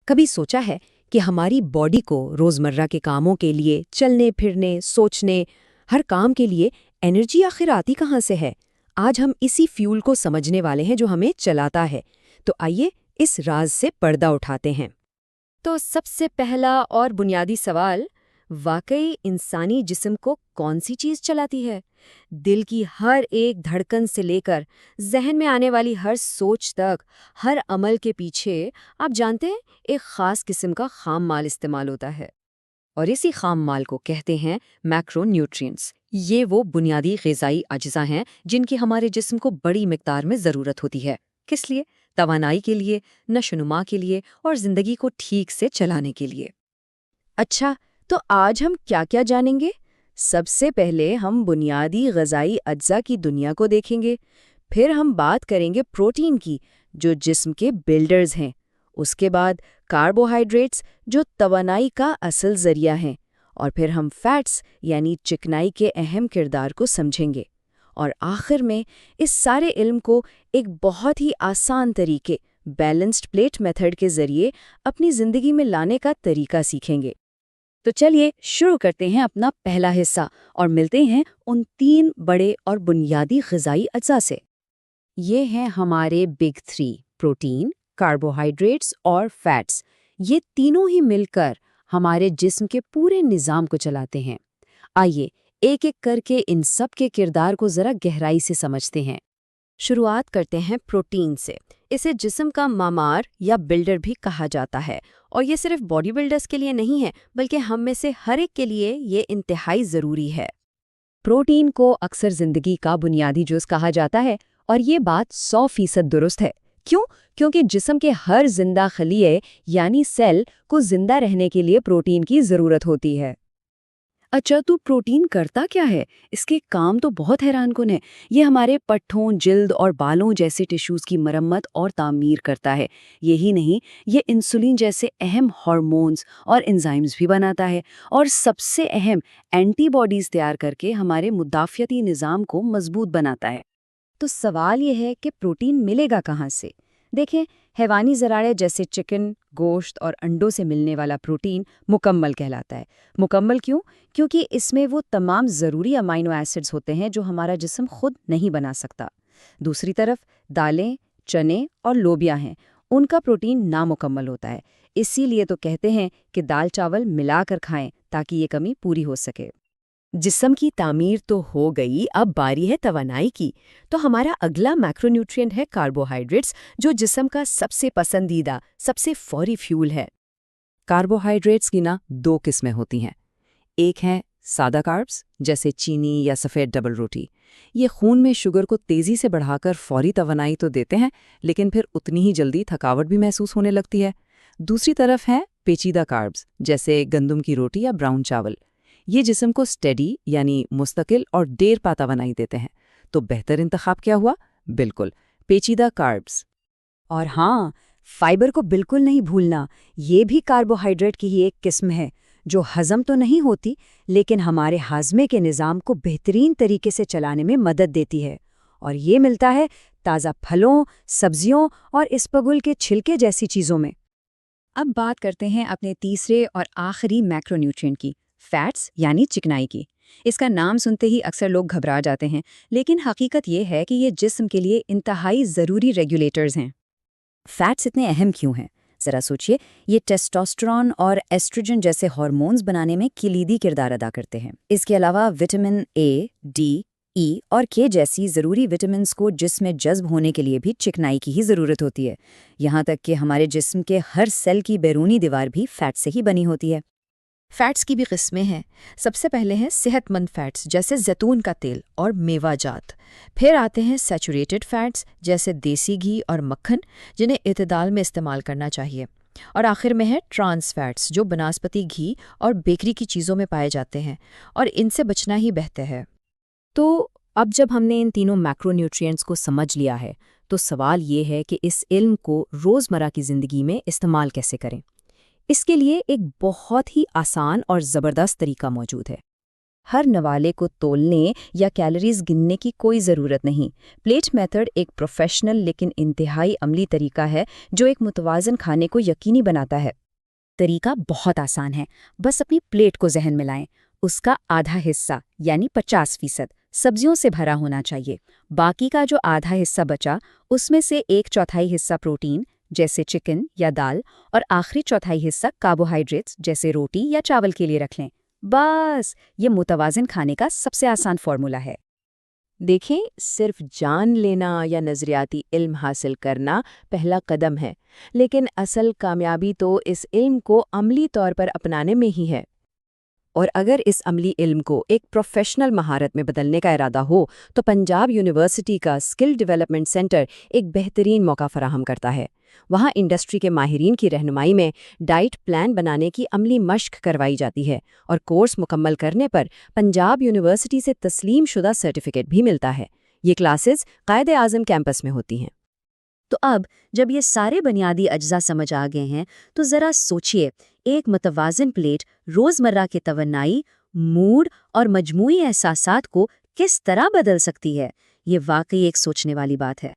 کبھی سوچا ہے کہ ہماری باڈی کو روزمرہ کے کاموں کے لیے چلنے پھرنے سوچنے ہر کام کے لیے انرجی آخر آتی کہاں سے ہے؟ آج ہم اسی فیول کو سمجھنے والے ہیں جو ہمیں چلاتا ہے۔ تو آئیے اس راز سے پردہ اٹھاتے ہیں۔ تو سب سے پہلا اور بنیادی سوال، واقعی انسانی جسم کو کون سی چیز چلاتی ہے؟ دل کی ہر ایک دھڑکن سے لے کر ذہن میں آنے والی ہر سوچ تک، ہر عمل کے پیچھے آپ جانتے ہیں ایک خاص قسم کا خام مال استعمال ہوتا ہے، اور اسی خام مال کو کہتے ہیں میکرو نیوٹرینٹس۔ یہ وہ بنیادی غذائی اجزاء ہیں جن کی ہمارے جسم کو بڑی مقدار میں ضرورت ہوتی ہے۔ کس لیے؟ توانائی کے لیے، نشوونما کے لیے اور زندگی کو ٹھیک سے چلانے کے لیے۔ اچھا، تو آج ہم کیا کیا جانیں گے؟ سب سے پہلے ہم بنیادی غذائی اجزاء کی دنیا کو دیکھیں گے، پھر ہم بات کریں گے پروٹین کی جو جسم کے بلڈرز ہیں، اس کے بعد کاربوہائیڈریٹس جو توانائی کا اصل ذریعہ ہیں، اور پھر ہم فیٹس یعنی چکنائی کے اہم کردار کو سمجھیں گے، اور آخر میں اس سارے علم کو ایک بہت ہی آسان طریقے بیلنسڈ پلیٹ میتھڈ کے ذریعے اپنی زندگی میں لانے کا طریقہ سیکھیں گے۔ تو چلیے شروع کرتے ہیں اپنا پہلا حصہ اور ملتے ہیں ان 3 بڑے اور بنیادی غذائی اجزاء سے۔ یہ ہیں ہمارے بگ 3، پروٹین، کاربوہائیڈریٹس اور فیٹس۔ یہ تینوں ہی مل کر ہمارے جسم کے پورے نظام کو چلاتے ہیں۔ آئیے ایک ایک کر کے ان سب کے کردار کو ذرا گہرائی سے سمجھتے ہیں۔ شروعات کرتے ہیں پروٹین سے۔ اسے جسم کا معمار یا بلڈر بھی کہا جاتا ہے، اور یہ صرف باڈی بلڈرز کے لیے نہیں ہے بلکہ ہم میں سے ہر ایک کے لیے یہ انتہائی ضروری ہے۔ پروٹین کو اکثر زندگی کا بنیادی جز کہا جاتا ہے، اور یہ بات 100% درست ہے۔ کیوں؟ کیونکہ جسم کے ہر زندہ خلیے یعنی سیل کو زندہ رہنے کے لیے پروٹین کی ضرورت ہوتی ہے۔ اچھا، تو پروٹین کرتا کیا ہے؟ اس کے کام تو بہت حیران کن ہے۔ یہ ہمارے پٹھوں، جلد اور بالوں جیسے ٹیشوز کی مرمت اور تعمیر کرتا ہے۔ یہی نہیں، یہ انسولین جیسے اہم ہارمونز اور انزائمز بھی بناتا ہے، اور سب سے اہم اینٹی باڈیز تیار کر کے ہمارے مدافعتی نظام کو مضبوط بناتا ہے۔ تو سوال یہ ہے کہ پروٹین ملے گا کہاں سے؟ دیکھیں، حیوانی ذرائع جیسے چکن، گوشت اور انڈوں سے ملنے والا پروٹین مکمل کہلاتا ہے۔ مکمل کیوں؟ کیونکہ اس میں وہ تمام ضروری امائنو ایسڈز ہوتے ہیں جو ہمارا جسم خود نہیں بنا سکتا۔ دوسری طرف دالیں، چنے اور لوبیا ہیں، ان کا پروٹین نامکمل ہوتا ہے۔ اسی لیے تو کہتے ہیں کہ دال چاول ملا کر کھائیں تاکہ یہ کمی پوری ہو سکے۔ جسم کی تعمیر تو ہو گئی، اب باری ہے توانائی کی۔ تو ہمارا اگلا میکرو نیوٹرینٹ ہے کاربوہائیڈریٹس، جو جسم کا سب سے پسندیدہ، سب سے فوری فیول ہے۔ کاربوہائیڈریٹس کی 2 قسمیں ہوتی ہیں۔ ایک ہیں سادہ کاربس جیسے چینی یا سفید ڈبل روٹی۔ یہ خون میں شوگر کو تیزی سے بڑھا کر فوری توانائی تو دیتے ہیں، لیکن پھر اتنی ہی جلدی تھکاوٹ بھی محسوس ہونے لگتی ہے۔ دوسری طرف ہیں پیچیدہ کاربس جیسے گندم کی روٹی یا براؤن چاول۔ یہ جسم کو سٹیڈی یعنی مستقل اور دیر پا توانائی دیتے ہیں۔ تو بہتر انتخاب کیا ہوا؟ بالکل پیچیدہ کاربس۔ اور ہاں، فائبر کو بالکل نہیں بھولنا، یہ بھی کاربوہائیڈریٹ کی ہی ایک قسم ہے جو ہضم تو نہیں ہوتی لیکن ہمارے ہاضمے کے نظام کو بہترین طریقے سے چلانے میں مدد دیتی ہے، اور یہ ملتا ہے تازہ پھلوں، سبزیوں اور اسپگول کے چھلکے جیسی چیزوں میں۔ اب بات کرتے ہیں اپنے تیسرے اور آخری میکرو نیوٹرینٹ کی، فیٹس یعنی چکنائی کی۔ اس کا نام سنتے ہی اکثر لوگ گھبرا جاتے ہیں، لیکن حقیقت یہ ہے کہ یہ جسم کے لیے انتہائی ضروری ریگولیٹرز ہیں۔ فیٹس اتنے اہم کیوں ہیں؟ ذرا سوچئے، یہ ٹیسٹوسٹرون اور ایسٹروجن جیسے ہارمونز بنانے میں کلیدی کردار ادا کرتے ہیں۔ اس کے علاوہ وٹامن اے، ڈی، ای اور کے جیسی ضروری وٹامنز کو جسم میں جذب ہونے کے لیے بھی چکنائی کی ہی ضرورت ہوتی ہے۔ یہاں تک کہ ہمارے جسم کے ہر سیل کی بیرونی دیوار بھی فیٹ سے ہی بنی ہوتی ہے۔ فیٹس کی بھی قسمیں ہیں۔ سب سے پہلے ہیں صحت مند فیٹس جیسے زیتون کا تیل اور میوہ جات۔ پھر آتے ہیں سیچوریٹڈ فیٹس جیسے دیسی گھی اور مکھن، جنہیں اعتدال میں استعمال کرنا چاہیے۔ اور آخر میں ہے ٹرانس فیٹس، جو بناسپتی گھی اور بیکری کی چیزوں میں پائے جاتے ہیں، اور ان سے بچنا ہی بہتر ہے۔ تو اب جب ہم نے ان تینوں میکرو نیوٹرینٹس کو سمجھ لیا ہے، تو سوال یہ ہے کہ اس علم کو روزمرہ کی زندگی میں استعمال کیسے کریں؟ اس کے لیے ایک بہت ہی آسان اور زبردست طریقہ موجود ہے۔ ہر نوالے کو تولنے یا کیلوریز گننے کی کوئی ضرورت نہیں۔ پلیٹ میتھڈ ایک پروفیشنل لیکن انتہائی عملی طریقہ ہے جو ایک متوازن کھانے کو یقینی بناتا ہے۔ طریقہ بہت آسان ہے، بس اپنی پلیٹ کو ذہن میں لائیں۔ اس کا آدھا حصہ یعنی 50% سبزیوں سے بھرا ہونا چاہیے۔ باقی کا جو آدھا حصہ بچا اس میں سے 1/4 حصہ پروٹین جیسے چکن یا دال اور آخری چوتھائی حصہ کاربوہائیڈریٹس جیسے روٹی یا چاول کے لیے رکھ لیں۔ بس یہ متوازن کھانے کا سب سے آسان فارمولا ہے۔ دیکھیں، صرف جان لینا یا نظریاتی علم حاصل کرنا پہلا قدم ہے، لیکن اصل کامیابی تو اس علم کو عملی طور پر اپنانے میں ہی ہے۔ اور اگر اس عملی علم کو ایک پروفیشنل مہارت میں بدلنے کا ارادہ ہو تو پنجاب یونیورسٹی کا اسکل ڈیولپمنٹ سینٹر ایک بہترین موقع فراہم کرتا ہے۔ وہاں انڈسٹری کے ماہرین کی رہنمائی میں ڈائٹ پلان بنانے کی عملی مشق کروائی جاتی ہے، اور کورس مکمل کرنے پر پنجاب یونیورسٹی سے تسلیم شدہ سرٹیفکیٹ بھی ملتا ہے۔ یہ کلاسز قائد اعظم کیمپس میں ہوتی ہیں۔ تو اب جب یہ سارے بنیادی اجزاء سمجھ آ گئے ہیں تو ذرا سوچئے، ایک متوازن پلیٹ روزمرہ کے توانائی، موڈ اور مجموعی احساسات کو کس طرح بدل سکتی ہے؟ یہ واقعی ایک سوچنے والی بات ہے۔